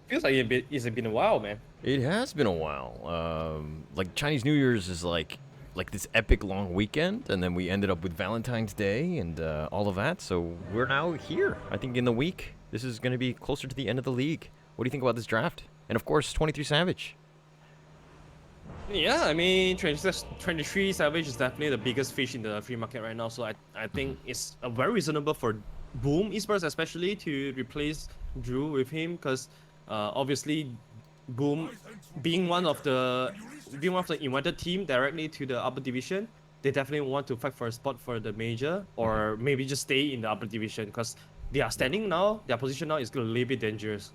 Feels like it's been a while, man. It has been a while. Like Chinese New Year's is like this epic long weekend, and then we ended up with Valentine's Day and all of that. So we're now here. I think in the week, this is going to be closer to the end of the league. What do you think about this draft? And of course, 23 Savage. Yeah, I mean, 23 Savage is definitely the biggest fish in the free market right now. So I think it's very reasonable for Boom Esports especially to replace Drew with him because obviously Boom being one of the invited team directly to the upper division, they definitely want to fight for a spot for the major or maybe just stay in the upper division because they are standing now. Their position now is a little bit dangerous.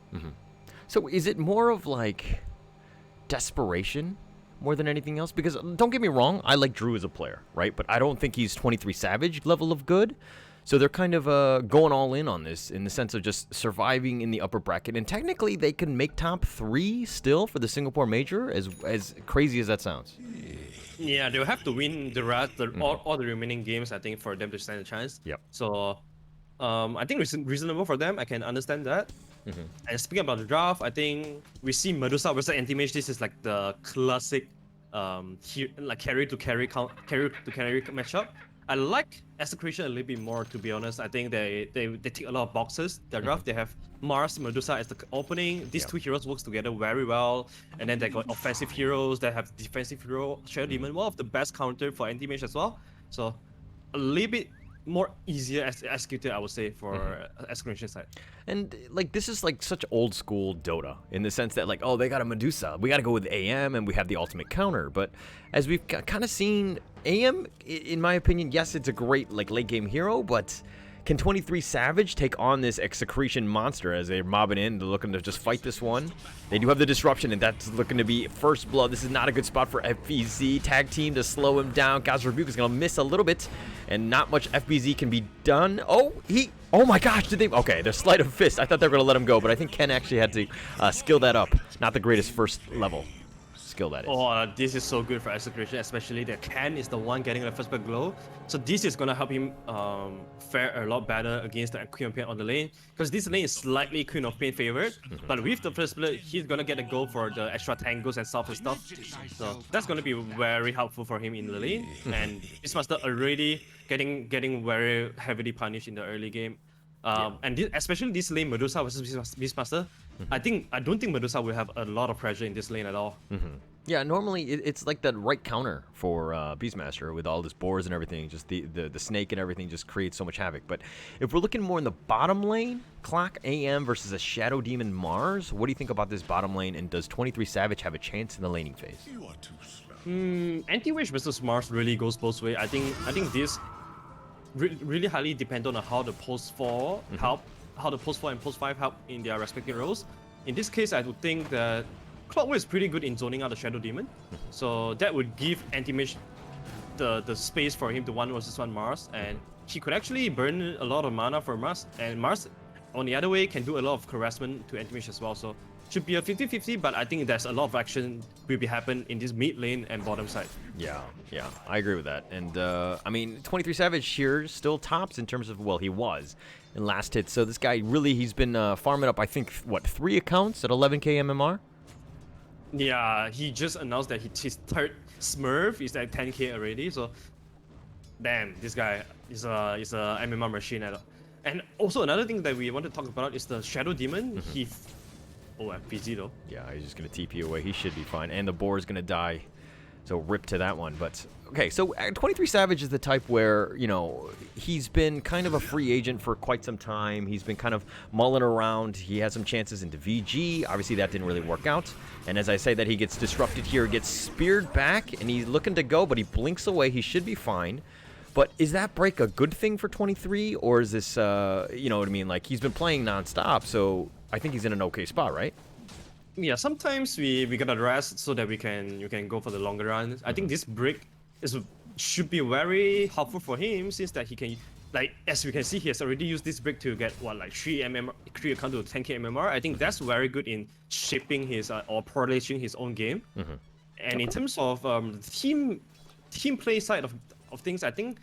So is it more of like desperation more than anything else? Because don't get me wrong, I like Drew as a player, right? But I don't think he's 23 Savage level of good. So they're kind of going all in on this in the sense of just surviving in the upper bracket. And technically, they can make top 3 still for the Singapore Major, as crazy as that sounds. Yeah, they'll have to win the rest, all the remaining games, I think, for them to stand a chance. Yep. So, I think reasonable for them. I can understand that. And speaking about the draft, I think we see Medusa versus Anti-Mage. This is like the classic, like carry to carry matchup. I like Execration a little bit more, to be honest. I think they tick a lot of boxes. Their draft, they have Mars, Medusa as the opening. These two heroes works together very well. And then they got offensive heroes. They have defensive hero, Shadow Demon, one of the best counter for Anti-Mage as well. So a little bit more easier executed, I would say, for Execration side. And like this is like such old school Dota in the sense that like, oh, they got a Medusa, we got to go with AM and we have the ultimate counter. But as we've kind of seen, AM, in my opinion, yes, it's a great like late game hero, but can 23 Savage take on this Execration monster as they're mobbing in, they're looking to just fight this one? They do have the disruption, and that's looking to be first blood. This is not a good spot for FBZ. Tag team to slow him down. God's Rebuke is going to miss a little bit, and not much FBZ can be done. Oh, my gosh, did they? Okay, there's sleight of fist. I thought they were going to let him go, but I think Ken actually had to skill that up. Not the greatest first level skill that is. Oh, this is so good for Execration, especially that Ken is the one getting the first blood glow. So this is gonna help him fare a lot better against the Queen of Pain on the lane, because this lane is slightly Queen of Pain favored. But with the first blood, he's gonna get a go for the extra tangles and stuff and stuff. So that's gonna be very helpful for him in the lane. And Beastmaster already getting very heavily punished in the early game. And especially this lane, Medusa versus Beastmaster, I don't think Medusa will have a lot of pressure in this lane at all. Yeah, normally it's like that right counter for Beastmaster with all his boars and everything. Just the snake and everything just creates so much havoc. But if we're looking more in the bottom lane, Clock AM versus a Shadow Demon Mars, what do you think about this bottom lane? And does 23 Savage have a chance in the laning phase? You are too slow. Anti-Mage versus Mars really goes both ways. I think this really highly depend on how the post 4 help, how the post 4 and post 5 help in their respective roles. In this case, I would think that Clockwerk is pretty good in zoning out the Shadow Demon, so that would give Anti-Mage the space for him to 1v1 Mars, and he could actually burn a lot of mana for Mars, and Mars on the other way can do a lot of harassment to Anti-Mage as well. So should be a 50-50, but I think there's a lot of action will be happen in this mid lane and bottom side. Yeah, I agree with that. And I mean, 23 Savage here still tops in terms of, well, he was in last hit. So this guy really, he's been farming up, I think, what, 3 accounts at 11k MMR? Yeah, he just announced that his third Smurf is at 10k already. So, damn, this guy is a MMR machine. And also another thing that we want to talk about is the Shadow Demon. Oh, FPZ though. Yeah, he's just going to TP away. He should be fine. And the boar is going to die. So rip to that one. But, okay, so 23 Savage is the type where, you know, he's been kind of a free agent for quite some time. He's been kind of mulling around. He had some chances into VG. Obviously, that didn't really work out. And as I say that, he gets disrupted here, gets speared back, and he's looking to go, but he blinks away. He should be fine. But is that break a good thing for 23, or is this, you know what I mean? Like, he's been playing nonstop, so I think he's in an okay spot, right? Yeah, sometimes we gotta rest so that you can go for the longer run. I think this break should be very helpful for him, since that he can, like, as we can see, he has already used this break to get what, like 3 account to 10k MMR. I think that's very good in shaping his or polishing his own game. And in terms of team play side of things, I think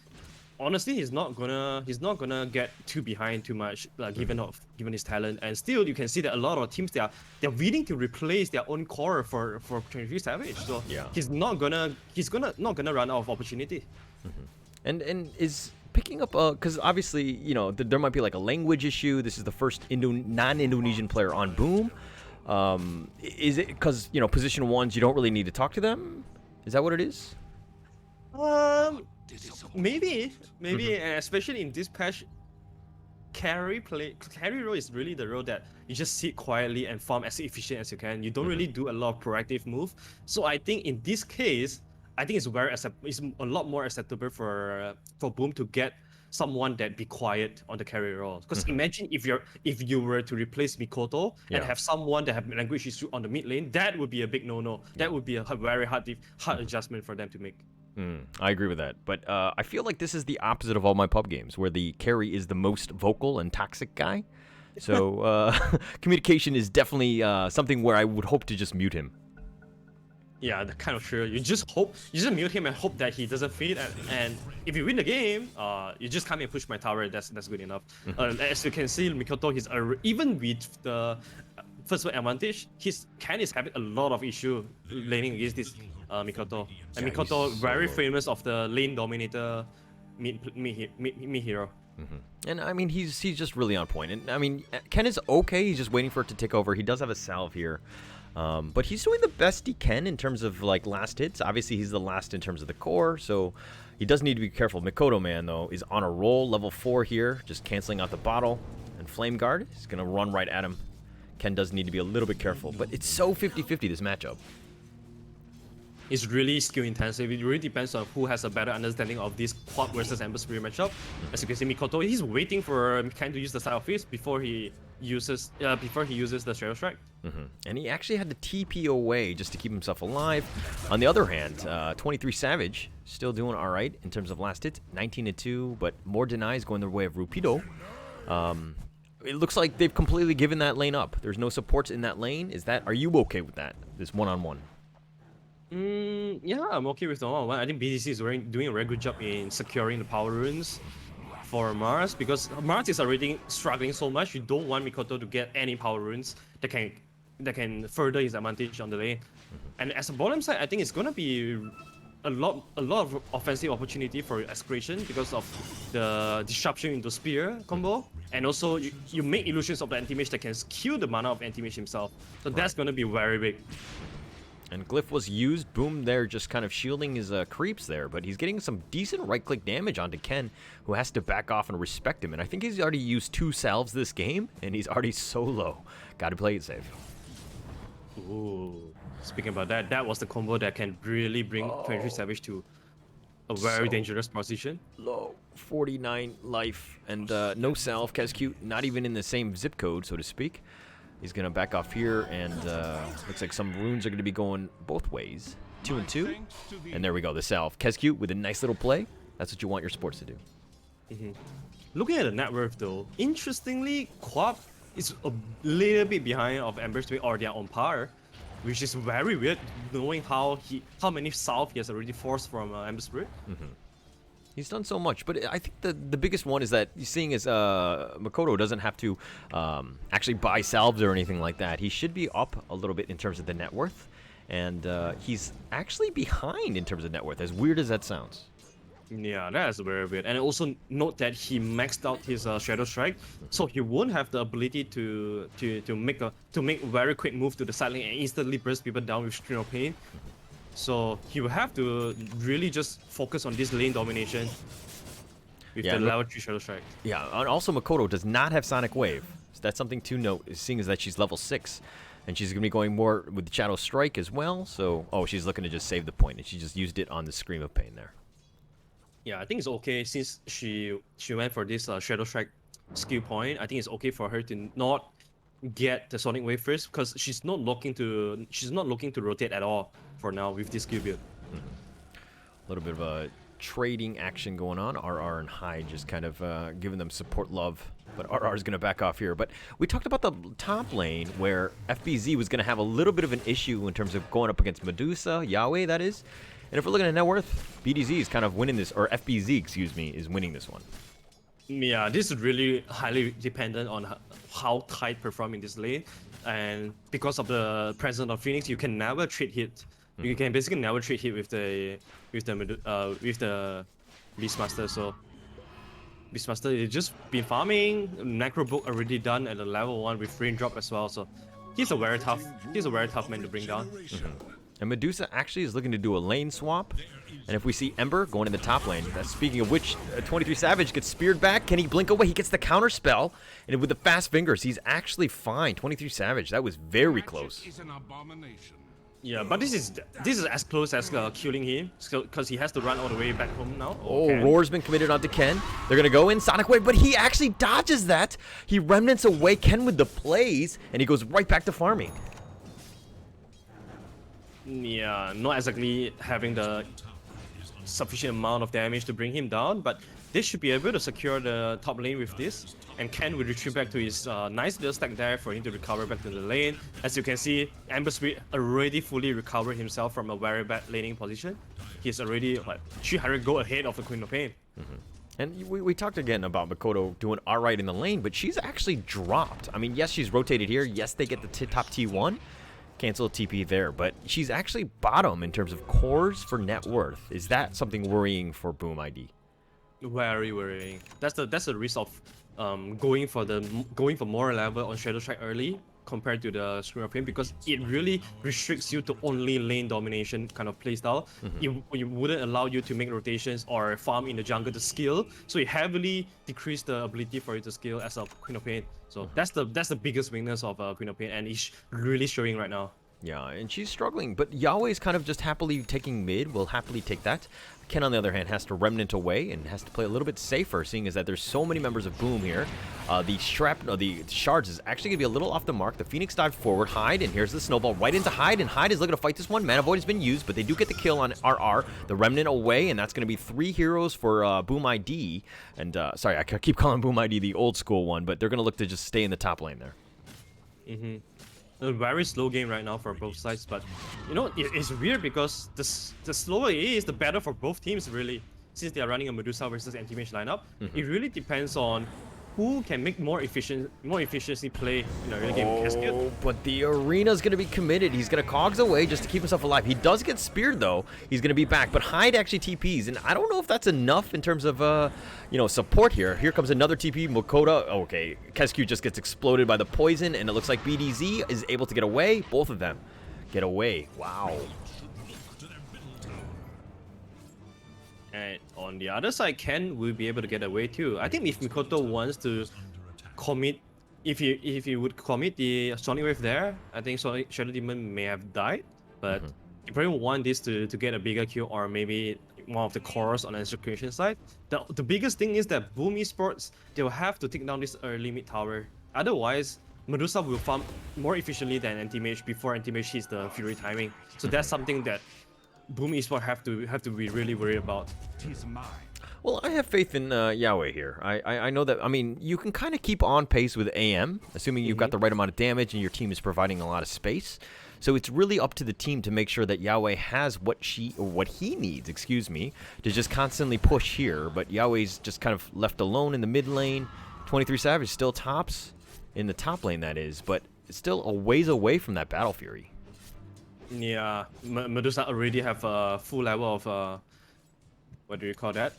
honestly, he's not gonna get too behind too much, given his talent. And still, you can see that a lot of teams they're willing to replace their own core for 23 Savage. So Yeah. he's not gonna run out of opportunity. And is picking up because obviously, you know, there might be like a language issue. This is the first non-Indonesian player on Boom. Is it because, you know, position ones you don't really need to talk to them? Is that what it is? Maybe, and especially in this patch, carry role is really the role that you just sit quietly and farm as efficient as you can. You don't really do a lot of proactive move. So I think in this case, I think it's a lot more acceptable for Boom to get someone that be quiet on the carry role. Because imagine if you were to replace Mikoto and have someone that have language issue on the mid lane, that would be a big no-no. That would be a very hard adjustment for them to make. I agree with that, but I feel like this is the opposite of all my pub games, where the carry is the most vocal and toxic guy. So communication is definitely something where I would hope to just mute him. Yeah, that kind of sure. You just mute him and hope that he doesn't feed. And if you win the game, you just come and push my tower. That's good enough. As you can see, Mikoto, even with the first advantage, his Ken is having a lot of issue laning against this Mikoto. And Mikoto very famous of the lane dominator mid hero. And I mean, he's just really on point. And I mean, Ken is okay. He's just waiting for it to tick over. He does have a salve here. But he's doing the best he can in terms of like last hits. Obviously, he's the last in terms of the core, so he does need to be careful. Mikoto, man, though, is on a roll, level 4 here, just canceling out the bottle. And Flame Guard is going to run right at him. Ken does need to be a little bit careful, but it's so 50-50 this matchup. It's really skill intensive. It really depends on who has a better understanding of this quad versus Ember Spirit matchup. As you can see, Mikoto, he's waiting for Ken to use the Side of Fist before he uses the Shadow Strike. And he actually had to TP away just to keep himself alive. On the other hand, 23 Savage still doing all right in terms of last hits, 19-2, but more denies going the way of Rupido. It looks like they've completely given that lane up. There's no supports in that lane. Are you okay with that? This one-on-one? Yeah, I'm okay with the one-on-one. I think BTC is doing a very good job in securing the power runes for Mars, because Mars is already struggling so much. You don't want Mikoto to get any power runes that can further his advantage on the lane. And as a bottom side, I think it's gonna be a lot of offensive opportunity for Execration because of the disruption into spear combo, and also you make illusions of the Anti-Mage that can kill the mana of Anti-Mage himself. So that's gonna be very big. And Glyph was used. Boom there just kind of shielding his creeps there, but he's getting some decent right-click damage onto Ken, who has to back off and respect him. And I think he's already used 2 salves this game, and he's already so low. Got to play it safe. Ooh, speaking about that, that was the combo that can really bring 23 Savage to a very dangerous position. Low, 49 life, and no salve. Kescute not even in the same zip code, so to speak. He's going to back off here, and looks like some runes are going to be going both ways. 2 and 2. And there we go, the salve. Kescute with a nice little play. That's what you want your sports to do. Looking at the net worth, though, interestingly, Quap is a little bit behind of Ember Spirit, or they are on par, which is very weird, knowing how many salve he has already forced from Ember Spirit. He's done so much, but I think the biggest one is that seeing as Mikoto doesn't have to actually buy salves or anything like that, he should be up a little bit in terms of the net worth, and he's actually behind in terms of net worth, as weird as that sounds. Yeah, that's very weird. And also note that he maxed out his Shadow Strike, so he won't have the ability to make very quick move to the side lane and instantly burst people down with Stream of Pain. So he will have to really just focus on this lane domination with the level 3 Shadow Strike. Yeah, and also Mikoto does not have Sonic Wave. So that's something to note, seeing as that she's level 6. And she's going to be going more with the Shadow Strike as well. So, she's looking to just save the point, and she just used it on the Scream of Pain there. Yeah, I think it's okay since she went for this Shadow Strike skill point. I think it's okay for her to not get the Sonic Wave first, because she's not looking to rotate at all for now with this skill build. A little bit of a trading action going on. RR and Hyde just kind of giving them support love, but RR is going to back off here. But we talked about the top lane where FBZ was going to have a little bit of an issue in terms of going up against Medusa, Yahweh that is, And if we're looking at net worth, BDZ is kind of winning this, or FBZ, excuse me, is winning this one. Yeah, this is really highly dependent on how tight perform in this lane, and because of the presence of Phoenix, you can never trade hit. You can basically never trade hit with the Beastmaster. So Beastmaster is just been farming. Necro book already done at the level 1 with raindrop as well. So he's a very tough man to bring down. And Medusa actually is looking to do a lane swap. And if we see Ember going in the top lane, that's speaking of which, 23 Savage gets speared back. Can he blink away? He gets the counter spell. And with the fast fingers, he's actually fine. 23 Savage, that was very close. Yeah, but this is as close as killing him, because he has to run all the way back home now. Oh, Roar's been committed onto Ken. They're going to go in Sonic Wave, but he actually dodges that. He remnants away Ken with the plays, and he goes right back to farming. Yeah, not exactly having the sufficient amount of damage to bring him down, but they should be able to secure the top lane with this. And Ken will retreat back to his nice little stack there for him to recover back to the lane. As you can see, Ember Spirit already fully recovered himself from a very bad laning position. He's already like 300 gold ahead of the Queen of Pain. And we talked again about Mikoto doing alright in the lane, but she's actually dropped. I mean, yes, she's rotated here. Yes, they get the top T1. Cancel TP there, but she's actually bottom in terms of cores for net worth. Is that something worrying for Boom ID? Very worrying. That's the risk of going for more level on Shadow Strike early compared to the Scream of Pain, because it really restricts you to only lane domination kind of playstyle. It wouldn't allow you to make rotations or farm in the jungle to skill, so it heavily decreased the ability for you to skill as a Queen of Pain. So that's the biggest weakness of Queen of Pain, and it's really showing right now. Yeah, and she's struggling, but Yahweh's kind of just happily taking mid, will happily take that. Ken, on the other hand, has to remnant away and has to play a little bit safer, seeing as that there's so many members of Boom here. The Shards is actually going to be a little off the mark. The Phoenix dive forward, Hyde, and here's the snowball right into Hyde, and Hyde is looking to fight this one. Mana Void has been used, but they do get the kill on RR. The remnant away, and that's going to be 3 heroes for Boom ID. And, sorry, I keep calling Boom ID the old school one, but they're going to look to just stay in the top lane there. A very slow game right now for both sides, but you know, it's weird because the slower it is, the better for both teams really, since they are running a Medusa versus Anti-Mage lineup. It really depends on who can make more efficiency play in a early game. Oh, but the arena's going to be committed. He's going to cogs away just to keep himself alive. He does get speared though. He's going to be back, but Hyde actually TPs, and I don't know if that's enough in terms of you know, support here. Here comes another TP. Makoto. Okay, Kesku just gets exploded by the poison, and it looks like BDZ is able to get away. Both of them get away. Wow. And on the other side, Ken will be able to get away too. I think if Mikoto wants to commit, if he would commit the Sonic Wave there, I think Shadow Demon may have died. But you probably want this to get a bigger kill, or maybe one of the cores on the Execration side. The biggest thing is that Boom Esports, they will have to take down this early mid tower. Otherwise, Medusa will farm more efficiently than Anti-Mage before Anti-Mage hits the Fury timing. So that's something that Boom Esports have to be really worried about. Well, I have faith in Yahweh here. I know that, I mean, you can kind of keep on pace with AM, assuming you've got the right amount of damage and your team is providing a lot of space. So it's really up to the team to make sure that Yahweh has what he needs, excuse me, to just constantly push here. But Yahweh's just kind of left alone in the mid lane. 23 Savage still tops in the top lane, that is, but it's still a ways away from that Battle Fury. Yeah, Medusa already have a full level of what do you call that?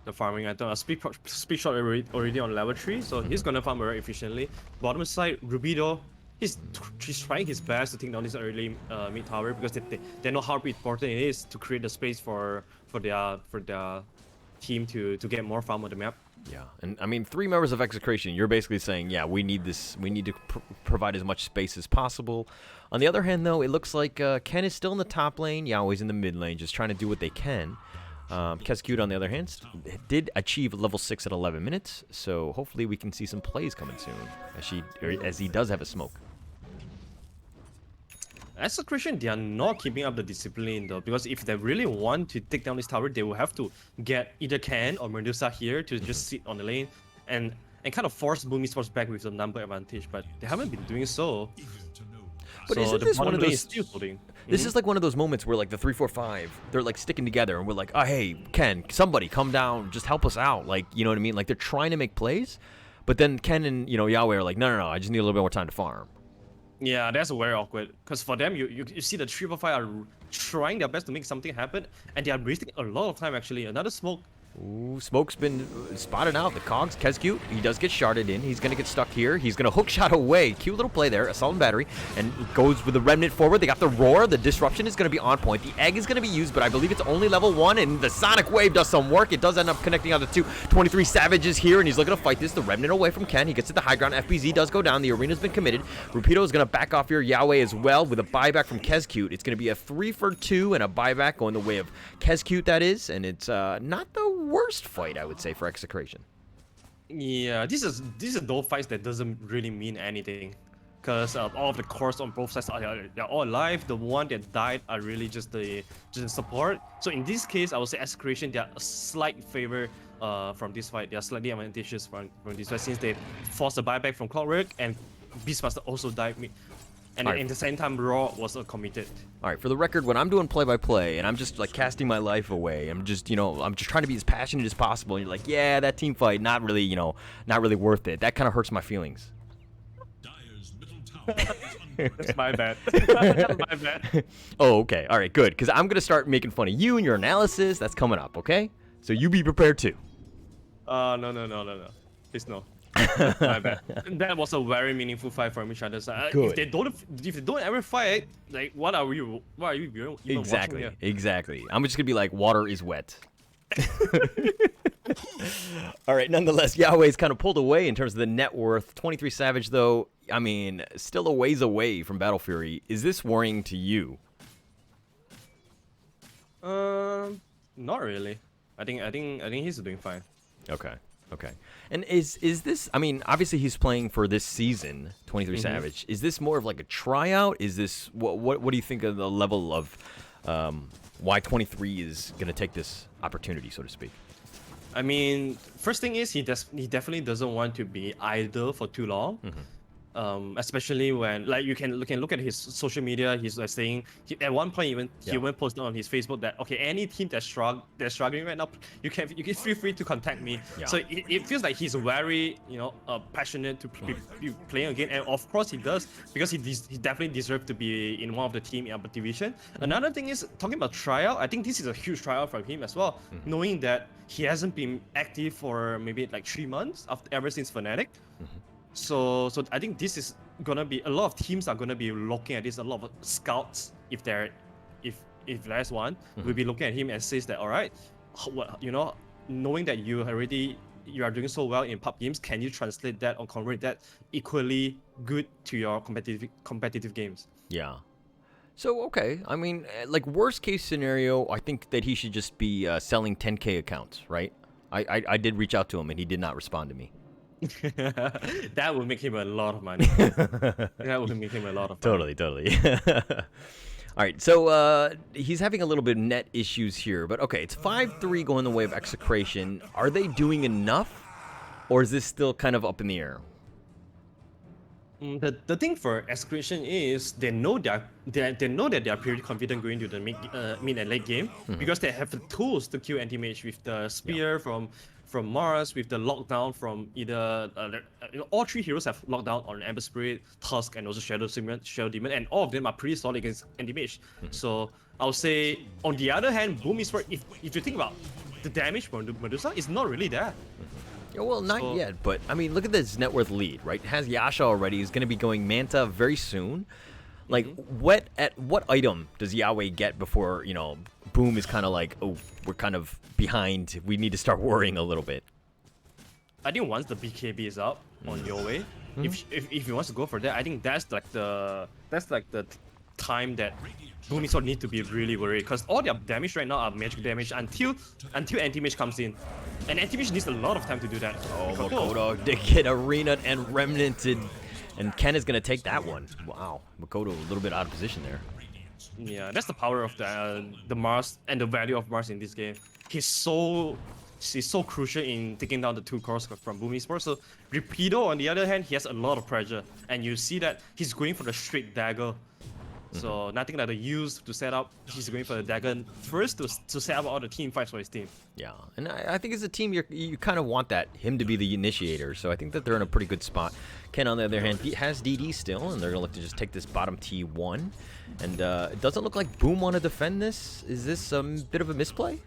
The farming item. A speed shot already on level 3, so he's gonna farm very efficiently. Bottom side, Rubido, he's trying his best to take down this early mid tower, because they know how important it is to create the space for their team to get more farm on the map. Yeah, and I mean, 3 members of Execration, you're basically saying, yeah, we need this, we need to provide as much space as possible. On the other hand, though, it looks like Ken is still in the top lane, Yahweh's in the mid lane, just trying to do what they can. Kescute, on the other hand, did achieve level 6 at 11 minutes, so hopefully we can see some plays coming soon, as he does have a smoke. As a Christian, they are not keeping up the discipline though, because if they really want to take down this tower, they will have to get either Ken or Medusa here to just sit on the lane and kind of force Boom Esports back with the number advantage, but they haven't been doing so. But so isn't the this one bottom of lane those? is still holding. This is like one of those moments where like the 3-4-5, they're like sticking together, and we're like, oh hey, Ken, somebody come down, just help us out. Like, you know what I mean? Like they're trying to make plays, but then Ken and Yahweh are like, no, I just need a little bit more time to farm. Yeah, that's very awkward. Because for them, you see the 3-4-5 are trying their best to make something happen, and they are wasting a lot of time actually. Another smoke. Ooh, Smoke's been spotted out. The Cogs, Kezcute, he does get sharded in. He's going to get stuck here. He's going to hook shot away. Cute little play there, Assault and Battery, and goes with the Remnant forward. They got the Roar. The Disruption is going to be on point. The Egg is going to be used, but I believe it's only level 1, and the Sonic Wave does some work. It does end up connecting on the 23 Savages here, and he's looking to fight this. The Remnant away from Ken. He gets to the high ground. FBZ does go down. The arena's been committed. Rapido is going to back off here. Yahweh as well with a buyback from Kezcute. It's going to be a 3-for-2 and a buyback going the way of Kezcute, that is, and it's not the worst fight, I would say, for Execration. Yeah, this is those fights that doesn't really mean anything, because all of the cores on both sides they're all alive. The one that died are really just the support. So in this case, I would say Execration, they are a slight favor from this fight. They are slightly advantageous from this fight since they forced a buyback from Clockwerk, and Beastmaster also died. And at the same time, Raw was committed. All right, for the record, when I'm doing play-by-play and I'm just like casting my life away, I'm just trying to be as passionate as possible. And you're like, yeah, that team fight, not really worth it. That kind of hurts my feelings. That's my bad. My bad. Oh, okay. All right, good. Because I'm gonna start making fun of you and your analysis. That's coming up, okay? So you be prepared too. No. Please no. My bad. That was a very meaningful fight from each other side. Good. If they don't ever fight, like what are you even watching here? Exactly. I'm just gonna be like, water is wet. All right. Nonetheless, Yahweh's kind of pulled away in terms of the net worth. 23 Savage, though, I mean, still a ways away from Battle Fury. Is this worrying to you? Not really. I think he's doing fine. Okay. And is this, I mean, obviously he's playing for this season, 23 Savage. Is this more of like a tryout? Is this, what do you think of the level of why 23 is going to take this opportunity, so to speak? I mean, first thing is he definitely doesn't want to be idle for too long. Especially when, like, you can look at his social media. He's like saying at one point he even posted on his Facebook that, okay, any team that's struggling right now, you can feel free to contact me. So it feels like he's very passionate to be playing again, and of course he does, because he definitely deserves to be in one of the team in our division. Another thing is, talking about tryout, I think this is a huge tryout for him as well, knowing that he hasn't been active for maybe like 3 months ever since Fnatic. So I think this is gonna be, a lot of teams are gonna be looking at this. A lot of scouts, if there's one, will be looking at him and says that, all right, knowing that you are doing so well in pub games, can you translate that or convert that equally good to your competitive games? Yeah. So, okay, I mean, like, worst case scenario, I think that he should just be selling 10K accounts, right? I did reach out to him and he did not respond to me. That would make him a lot of money. That would make him a lot of money. Totally. All right, so he's having a little bit of net issues here, but okay, it's 5-3 going the way of Execration. Are they doing enough, or is this still kind of up in the air? The thing for Execration is they know that they are pretty confident going to the mid and late game, because they have the tools to kill Anti-Mage with the spear from Mars, with the lockdown from either all 3 heroes have lockdown on Ember Spirit, Tusk, and also Shadow Demon, and all of them are pretty solid against Anti-Mage. So I would say, on the other hand, Boom Esports, if you think about the damage from Medusa, it's not really there. Yeah, well, not yet, but I mean, look at this net worth lead, right? Has Yasha already. He's going to be going Manta very soon. Like, what item does Yahweh get before, Boom is kind of like, oh, we're kind of behind. We need to start worrying a little bit. I think once the BKB is up on your way, if he wants to go for that, I think that's like the time that Boom Esports need to be really worried, because all their damage right now are magic damage until Anti-Mage comes in, and Anti-Mage needs a lot of time to do that. Oh, Makoto did get arena'd and remnanted, and Ken is gonna take that one. Wow, Makoto a little bit out of position there. Yeah, that's the power of the Mars and the value of Mars in this game. He's so crucial in taking down the 2 cores from Boom Esports. So Rapido, on the other hand, he has a lot of pressure, and you see that he's going for the straight dagger. So nothing that they use to set up. He's going for the dagger first to set up all the team fights for his team. Yeah, and I think as a team, you kind of want him to be the initiator. So I think that they're in a pretty good spot. Ken, on the other hand, has DD still, and they're gonna look to just take this bottom T1. And it doesn't look like Boom want to defend this. Is this a bit of a misplay?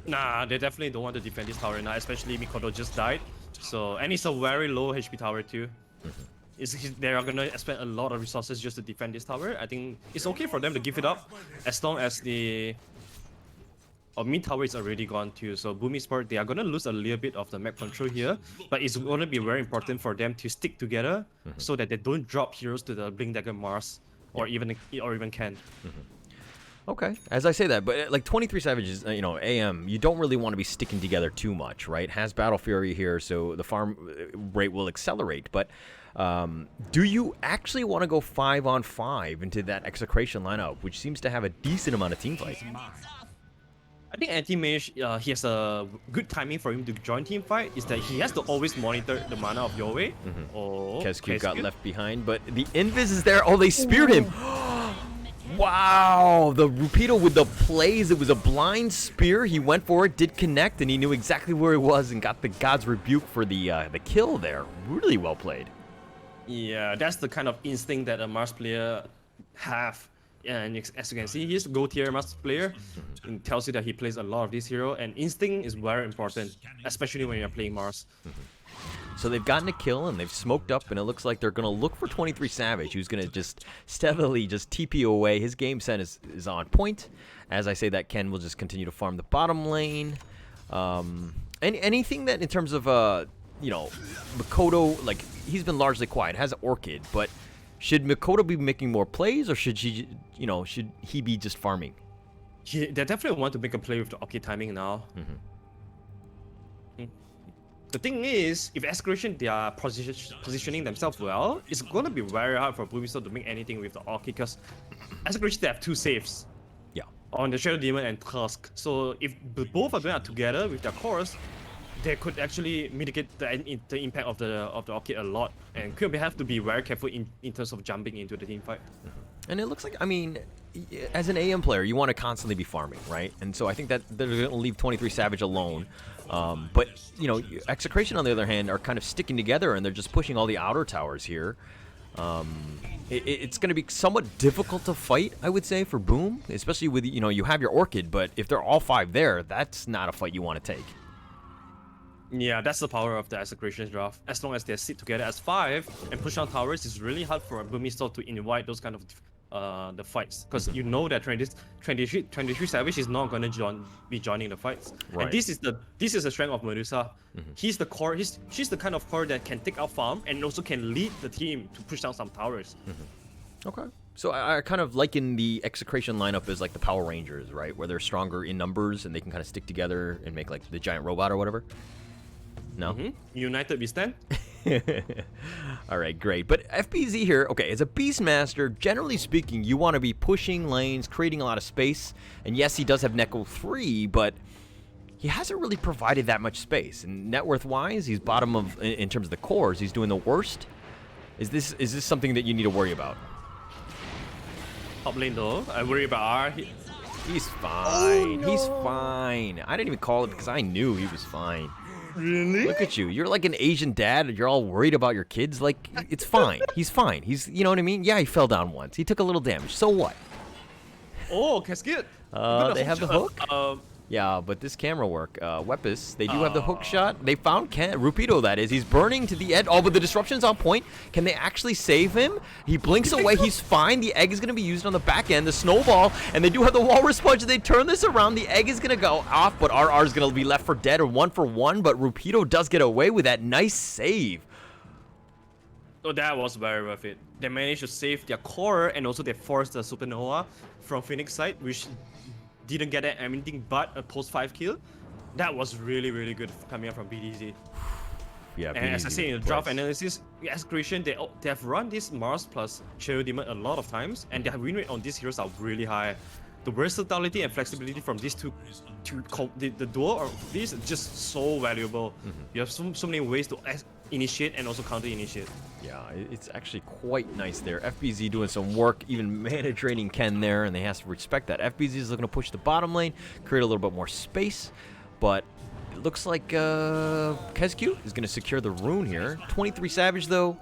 Nah, they definitely don't want to defend this tower now, especially Mikoto just died. So, and it's a very low HP tower too. They are gonna spend a lot of resources just to defend this tower. I think it's okay for them to give it up as long as the mid tower is already gone too. So Boom Esports, they are gonna lose a little bit of the map control here, but it's gonna be very important for them to stick together so that they don't drop heroes to the Blink Dagger Mars or even Ken. Okay, as I say that, but like 23 Savages, you know, AM, you don't really want to be sticking together too much, right? Has Battle Fury here, so the farm rate will accelerate, but do you actually want to go 5-on-5 into that Execration lineup, which seems to have a decent amount of team fight? I think Anti-Mage, he has a good timing for him to join team fight, is that he has to always monitor the mana of your way. Kesku got left behind, but the Invis is there. Oh, they speared him. Wow, the Rupido with the plays. It was a blind spear. He went for it, did connect, and he knew exactly where he was and got the God's Rebuke for the kill there. Really well played. Yeah, that's the kind of instinct that a Mars player have. And as you can see, he's a gold tier Mars player. It tells you that he plays a lot of this hero, and instinct is very important, especially when you're playing Mars. So they've gotten a kill and they've smoked up, and it looks like they're going to look for 23 Savage, who's going to just steadily just TP away. His game set is on point. As I say that, Ken will just continue to farm the bottom lane. Anything that in terms of, you know, Mikoto, like, he's been largely quiet, has Orchid, but should Mikoto be making more plays, or should she, you know, should he be just farming? They definitely want to make a play with the Orchid timing now. The thing is, if Execration, they are positioning themselves well, it's going to be very hard for Boom Esports to make anything with the Orchid, because Execration, they have two saves. Yeah. On the Shadow Demon and Tusk. So if both of them are together with their cores, they could actually mitigate the impact of the Orchid a lot. And could have to be very careful in terms of jumping into the team fight. And it looks like, I mean, as an AM player, you want to constantly be farming, right? And so I think that they're going to leave 23 Savage alone. But, you know, Execration, on the other hand, are kind of sticking together, and they're just pushing all the outer towers here. It's going to be somewhat difficult to fight, I would say, for Boom, especially with, you know, you have your Orchid, but if they're all 5 there, that's not a fight you want to take. Yeah, that's the power of the Execration draft. As long as they sit together as 5 and push down towers, it's really hard for Boom Esports to invite those kind of the fights, because you know that 23 Savage is not going to be joining the fights. Right. And this is the strength of Medusa. He's the core. She's the kind of core that can take out farm and also can lead the team to push down some towers. Okay. So I kind of liken the Execration lineup as like the Power Rangers, right? Where they're stronger in numbers and they can kind of stick together and make like the giant robot or whatever. No? United we stand. All right, great. But FBZ here, okay, as a Beastmaster, generally speaking, you want to be pushing lanes, creating a lot of space. And yes, he does have Neko 3, but he hasn't really provided that much space. And net worth-wise, he's bottom of, in terms of the cores, he's doing the worst. Is this something that you need to worry about? Top lane though, I worry about R. He's fine. Oh, no. He's fine. I didn't even call it because I knew he was fine. Really? Look at you. You're like an Asian dad. You're all worried about your kids. Like, it's fine. He's fine. He's, you know what I mean? Yeah, he fell down once. He took a little damage. So what? Oh, casket. They have the hook? Yeah, but this camera work. Wepis, they do have the hook shot. They found Rupido, that is. He's burning to the edge. Oh, but the disruption's on point. Can they actually save him? He blinks away. He's fine. The egg is going to be used on the back end. The snowball. And they do have the walrus punch. They turn this around. The egg is going to go off, but RR is going to be left for dead or 1-for-1. But Rupido does get away with that nice save. Oh, that was very worth it. They managed to save their core, and also they forced the Supernova from Phoenix side, which didn't get anything but a post-5 kill. That was really, really good coming up from BDZ. Yeah, and as I say in the draft analysis, Execration, they have run this Mars plus Shadow Demon a lot of times, and their win rate on these heroes are really high. The versatility and flexibility from these the duo of these is just so valuable. You have so many ways to initiate and also counter initiate. Yeah, it's actually quite nice there. FBZ doing some work, even mana draining Ken there, and they have to respect that. FBZ is looking to push the bottom lane, create a little bit more space, but it looks like KezQ is going to secure the rune here. 23 Savage, though.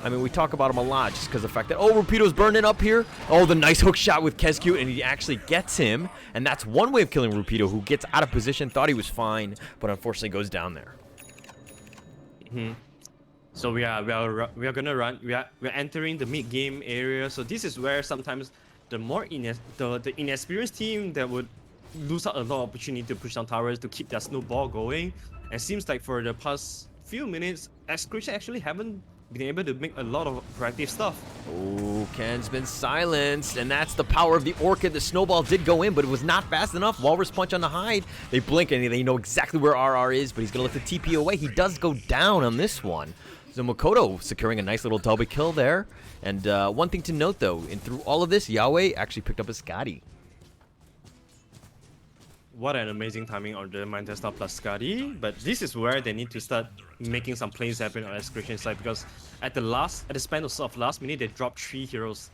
I mean, we talk about him a lot just because of the fact that, oh, Rapido's burning up here. Oh, the nice hook shot with KezQ, and he actually gets him. And that's one way of killing Rapido, who gets out of position, thought he was fine, but unfortunately goes down there. So we are gonna run. We're entering the mid game area. So this is where sometimes the more the inexperienced team that would lose out a lot of opportunity to push down towers to keep their snowball going. And it seems like for the past few minutes, Execration actually haven't been able to make a lot of proactive stuff. Oh, Ken's been silenced, and that's the power of the Orchid. The snowball did go in, but it was not fast enough. Walrus punch on the hide. They blink, and they know exactly where RR is, but he's going to lift the TP away. He does go down on this one. So Makoto securing a nice little double kill there. And one thing to note, though, and through all of this, Yahweh actually picked up a Scotty. What an amazing timing on the Manchester plus Skadi, but this is where they need to start making some plays happen on Execration side, because at the span of last minute, they dropped 3 heroes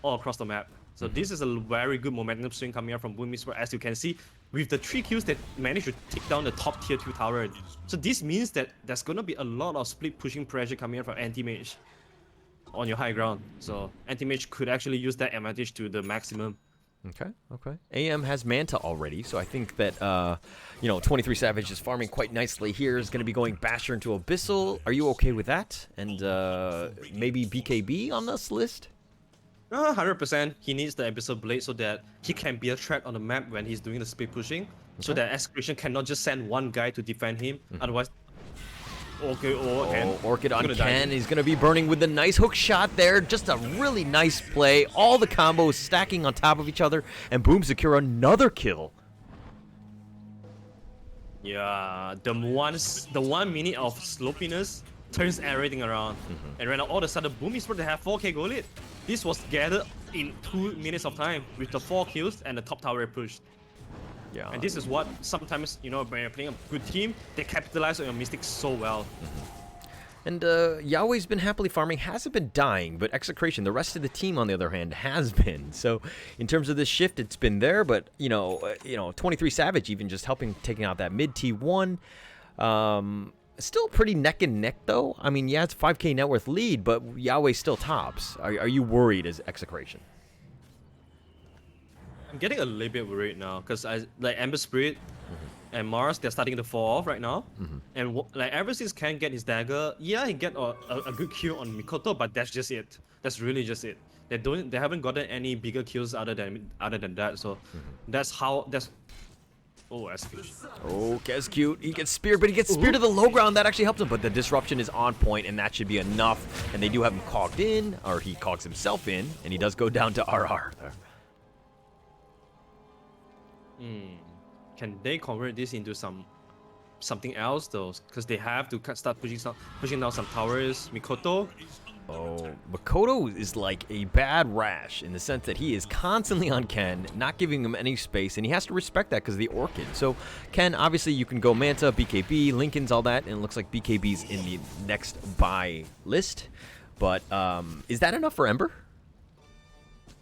all across the map. So this is a very good momentum swing coming out from Boom Esports, as you can see, with the 3 kills they managed to take down the top tier 2 tower. So this means that there's gonna be a lot of split pushing pressure coming out from Anti-Mage on your high ground. So Anti-Mage could actually use that advantage to the maximum. Okay. AM has Manta already, so I think that, 23 Savage is farming quite nicely here. Is going to be going Basher into Abyssal. Are you okay with that? And maybe BKB on this list? 100%. He needs the Abyssal Blade so that he can be a threat on the map when he's doing the speed pushing, so that Execration cannot just send one guy to defend him. Otherwise, Orchid on Ken. He's going to be burning with the nice hook shot there. Just a really nice play. All the combos stacking on top of each other, and Boom secure another kill. Yeah, the 1 minute of slopiness turns everything around. And right now, all of a sudden, Boom Esports, they have 4k goal lead. This was gathered in 2 minutes of time with the 4 kills and the top tower pushed. Yeah. And this is what sometimes, when you're playing a good team, they capitalize on your mistakes so well. And Yahweh's been happily farming, hasn't been dying, but Execration, the rest of the team, on the other hand, has been. So in terms of this shift, it's been there, but 23 Savage even just helping taking out that mid T1. Still pretty neck and neck though. I mean, yeah, it's 5k net worth lead, but Yahweh still tops. Are you worried as Execration? I'm getting a little bit worried now because like Ember Spirit and Mars, they're starting to fall off right now. And like ever since Ken get his dagger, yeah, he get a good kill on Mikoto, but that's just it. That's really just it. They haven't gotten any bigger kills other than that. So that's Execration. Oh, Kez cute. He gets speared, but he gets speared to the low ground. That actually helps him, but the disruption is on point, and that should be enough. And they do have him cogged in, or he cogs himself in, and he does go down to RR. Can they convert this into something else though? Because they have to start pushing down some towers. Mikoto. Oh, Makoto is like a bad rash in the sense that he is constantly on Ken, not giving him any space, and he has to respect that because of the Orchid. So Ken, obviously you can go Manta, BKB, Lincoln's, all that, and it looks like BKB's in the next buy list. But is that enough for Ember?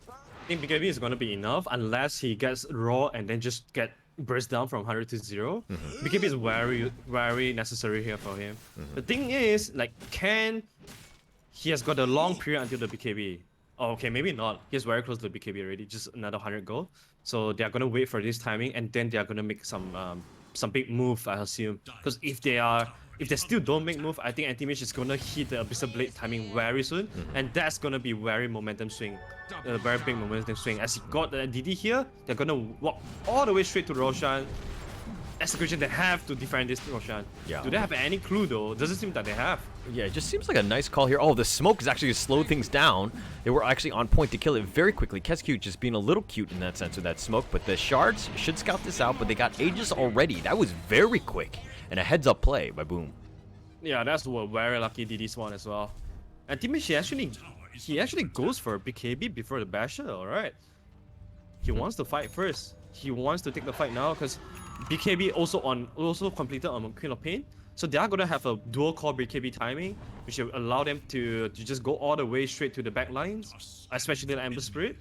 I think BKB is going to be enough unless he gets raw and then just get burst down from 100 to 0. BKB is very, very necessary here for him. The thing is, like, he has got a long period until the BKB. Oh, okay, maybe not. He's very close to the BKB already, just another 100 gold. So they're going to wait for this timing, and then they're going to make some big move, I assume. Because if they still don't make move, I think Anti-Mage is going to hit the Abyssal Blade timing very soon, and that's going to be very momentum swing. A very big momentum swing. As he got the DD here, they're going to walk all the way straight to Roshan. Execration, they have to defend this Roshan. Yeah. Do they have any clue though? Doesn't seem that they have. Yeah, it just seems like a nice call here. Oh, the smoke is actually going to slow things down. They were actually on point to kill it very quickly. KezQ just being a little cute in that sense with that smoke, but the shards should scout this out, but they got Aegis already. That was very quick, and a heads-up play by Boom. Yeah, that's a very lucky DD one as well. And Anti-Mage, he actually goes for BKB before the Basher, alright. He wants to fight first. He wants to take the fight now because BKB also completed on Queen of Pain. So they are gonna have a dual core BKB timing, which will allow them to just go all the way straight to the back lines, especially the Ember Spirit.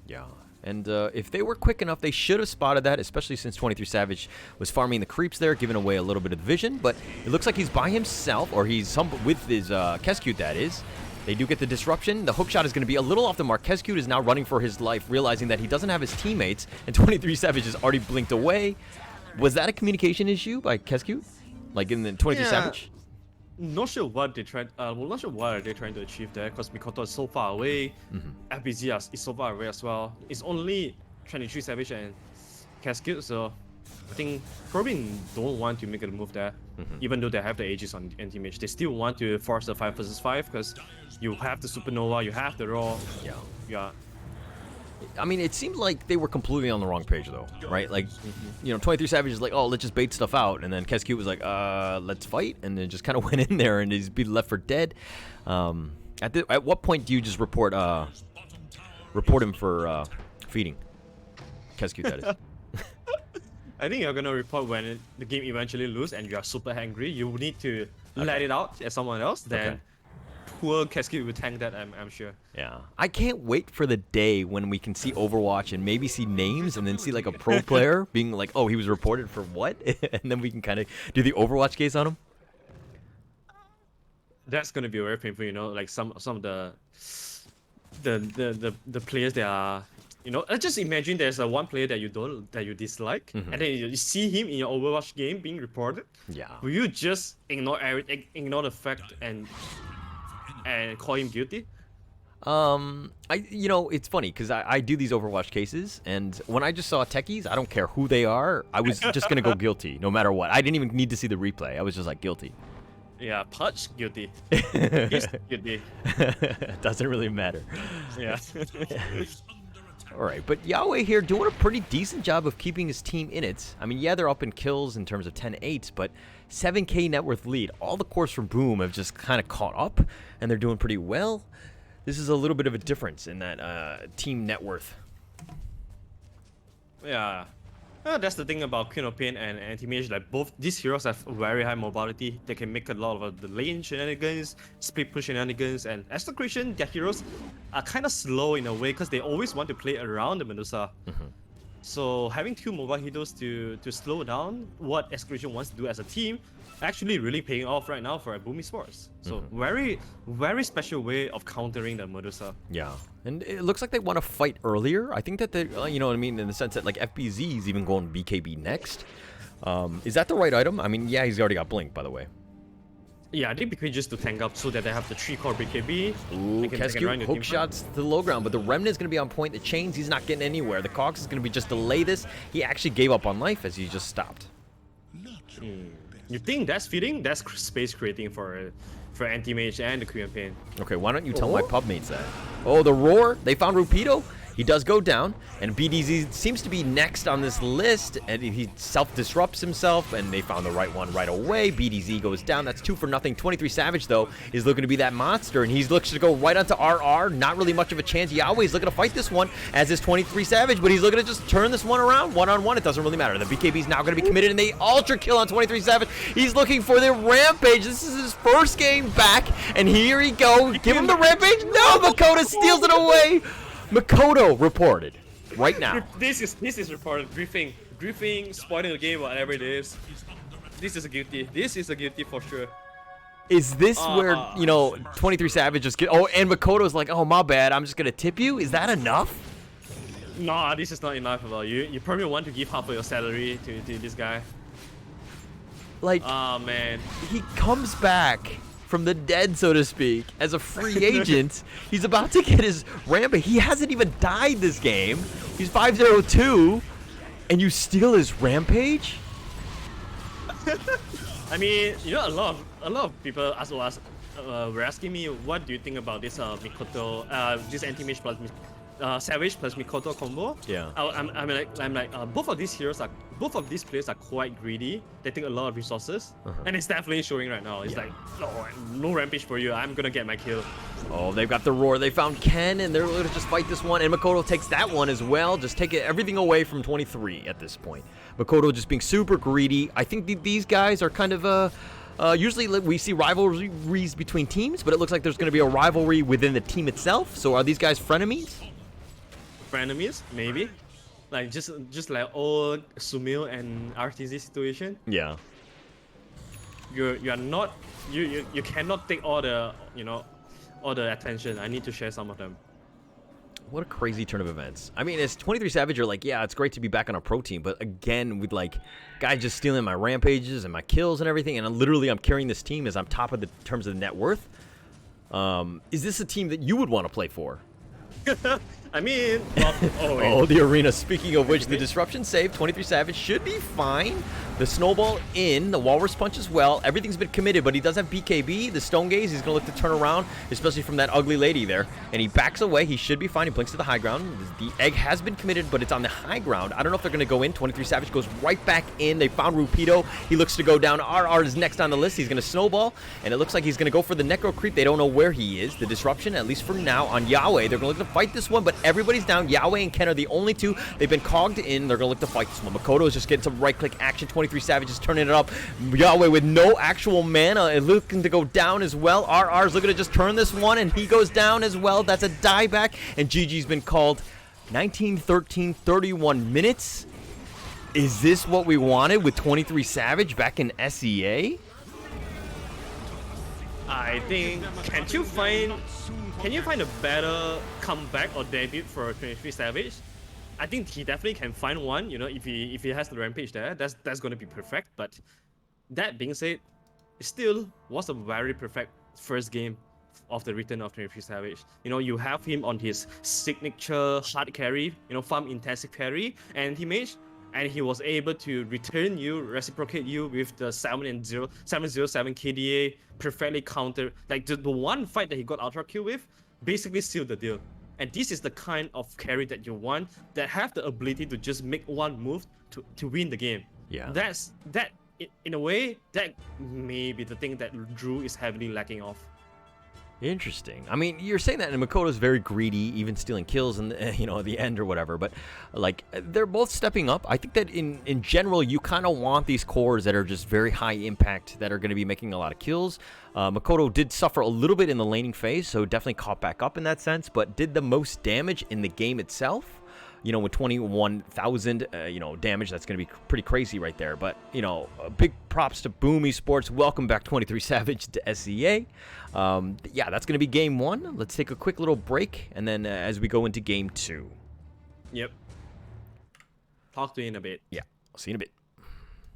Yeah. And if they were quick enough, they should have spotted that, especially since 23 Savage was farming the creeps there, giving away a little bit of vision. But it looks like he's by himself, or he's with his Kescute, that is. They do get the disruption. The hook shot is going to be a little off the mark. Kescute is now running for his life, realizing that he doesn't have his teammates, and 23 Savage has already blinked away. Was that a communication issue by Kescute? Like in the 23 Savage? Not sure what they tried. Not sure what they're trying to achieve there, because Mikoto is so far away. FBZ is so far away as well. It's only 23 Savage and Cascade, so I think probably don't want to make a move there. Even though they have the Aegis on Anti-Mage, they still want to force the 5 versus 5 because you have the Supernova, you have the Raw. Yeah. I mean, it seemed like they were completely on the wrong page, though, right? Like, 23 Savage is like, oh, let's just bait stuff out. And then Kescute was like, let's fight. And then just kind of went in there and he's been left for dead. At what point do you just report him for feeding? Kescute, that is. I think you're going to report when the game eventually loses and you are super angry. You need to let it out at someone else. Then poor Kescute will tank that, I'm sure. Yeah. I can't wait for the day when we can see Overwatch and maybe see names and then see like a pro player being like, oh, he was reported for what? And then we can kind of do the Overwatch case on him. That's going to be very painful, like some of the players that are, let's just imagine there's one player that you dislike, and then you see him in your Overwatch game being reported. Yeah. Will you just ignore the fact and call him guilty? It's funny because I do these Overwatch cases, and when I just saw techies, I don't care who they are, I was just gonna go guilty no matter what. I didn't even need to see the replay. I was just like guilty. Yeah, Pudge guilty. He's guilty. Doesn't really matter. Yeah. All right, but Yahweh here doing a pretty decent job of keeping his team in it. I mean, yeah, they're up in kills in terms of 10-8, but 7K net worth lead. All the cores from Boom have just kind of caught up, and they're doing pretty well. This is a little bit of a difference in that team net worth. Yeah. That's the thing about Queen of Pain and Anti-Mage. Like, both these heroes have very high mobility. They can make a lot of the lane shenanigans, split push shenanigans, and Execration, their heroes are kind of slow in a way because they always want to play around the Medusa. So having 2 mobile heroes to slow down what Execration wants to do as a team actually really paying off right now for Boom Esports. So very, very special way of countering the Medusa. Yeah, and it looks like they want to fight earlier. I think that they, you know what I mean, in the sense that like FBZ is even going BKB next. Is that the right item? I mean, yeah, he's already got Blink, by the way. Yeah, I think BKB just to tank up so that they have the 3-core BKB. Ooh, Kescute, hook shots to the low ground, but the Remnant's going to be on point. The Chains, he's not getting anywhere. The Cox is going to be just delay this. He actually gave up on life as he just stopped. You think that's feeding? That's space creating for Anti-Mage and the Queen of Pain. Okay, why don't you tell my pub mates that? Oh, the Roar. They found Rupido. He does go down, and BDZ seems to be next on this list, and he self-disrupts himself, and they found the right one right away. BDZ goes down. That's 2 for nothing. 23 Savage, though, is looking to be that monster, and he's looking to go right onto RR. Not really much of a chance. Yahweh's looking to fight this one, as is 23 Savage, but he's looking to just turn this one around. One-on-one, it doesn't really matter. The BKB's now going to be committed, and they ultra kill on 23 Savage. He's looking for the Rampage. This is his first game back, and here he go. Give him the Rampage. No, Makoto steals it away. Makoto reported right now. This is reported. Griefing, spoiling the game, whatever it is. This is a guilty. This is a guilty for sure. Is this where, 23 Savage just get... Oh, and Makoto's like, oh, my bad. I'm just going to tip you? Is that enough? Nah, this is not enough at all. You probably want to give half of your salary to this guy. Like, oh, man. He comes back from the dead, so to speak, as a free agent. He's about to get his Rampage. He hasn't even died this game. He's 5-0-2, and you steal his Rampage? I mean, a lot of people were asking me, what do you think about this Mikoto, this Anti-Mage plus Savage plus Mikoto combo? Yeah. I'm like, both of these players are quite greedy. They take a lot of resources, and it's definitely showing right now. It's like, no Rampage for you. I'm gonna get my kill. Oh, they've got the Roar. They found Ken, and they're gonna just fight this one. And Makoto takes that one as well. Just take everything away from 23 at this point. Makoto just being super greedy. I think these guys are kind of Usually we see rivalries between teams, but it looks like there's going to be a rivalry within the team itself. So are these guys frenemies? Frenemies, maybe. Like just like old Sumil and RTZ situation. Yeah. You are not you cannot take all the all the attention. I need to share some of them. What a crazy turn of events. I mean, as 23 Savage, you're like, yeah, it's great to be back on a pro team, but again, with like guys just stealing my rampages and my kills and everything, and I'm carrying this team as I'm top of the terms of the net worth. Is this a team that you would want to play for? I mean, well, oh, the arena. Speaking of which, the disruption save, 23 Savage should be fine. The snowball in, the walrus punch as well. Everything's been committed, but he does have BKB. The stone gaze, he's going to look to turn around, especially from that ugly lady there. And he backs away. He should be fine. He blinks to the high ground. The egg has been committed, but it's on the high ground. I don't know if they're going to go in. 23 Savage goes right back in. They found Rupido. He looks to go down. RR is next on the list. He's going to snowball, and it looks like he's going to go for the necro creep. They don't know where he is. The disruption, at least for now, on Yahweh. They're going to look to fight this one, but everybody's down. Yahweh and Ken are the only two. They've been cogged in. They're going to look to fight this one. Makoto is just getting some right-click action. 23 Savage is turning it up. Yahweh with no actual mana looking to go down as well. RR's looking to just turn this one, and he goes down as well. That's a dieback, and GG's been called. 19, 13, 31 minutes. Is this what we wanted with 23 Savage back in SEA? I think can you find a better comeback or debut for 23 Savage? I think he definitely can find one. If he has the rampage there, that's going to be perfect. But that being said, it still was a very perfect first game of the return of 23 Savage. You have him on his signature hard carry, farm intensive carry, Anti-Mage, and he was able to reciprocate you with the 707 KDA, perfectly counter. Like the one fight that he got ultra kill with, basically sealed the deal. And this is the kind of carry that you want, that have the ability to just make one move to win the game. Yeah. That in a way, that may be the thing that Drew is heavily lacking off. Interesting. I mean, you're saying that, and Makoto's very greedy, even stealing kills in the, at the end or whatever. But like, they're both stepping up. I think that in general, you kind of want these cores that are just very high impact, that are going to be making a lot of kills. Makoto did suffer a little bit in the laning phase, so definitely caught back up in that sense, but did the most damage in the game itself. With 21,000, damage, that's going to be pretty crazy right there. But, big props to Boom Esports. Welcome back, 23 Savage, to SEA. Yeah, that's going to be game one. Let's take a quick little break, and then as we go into game two. Yep. Talk to you in a bit. Yeah, I'll see you in a bit.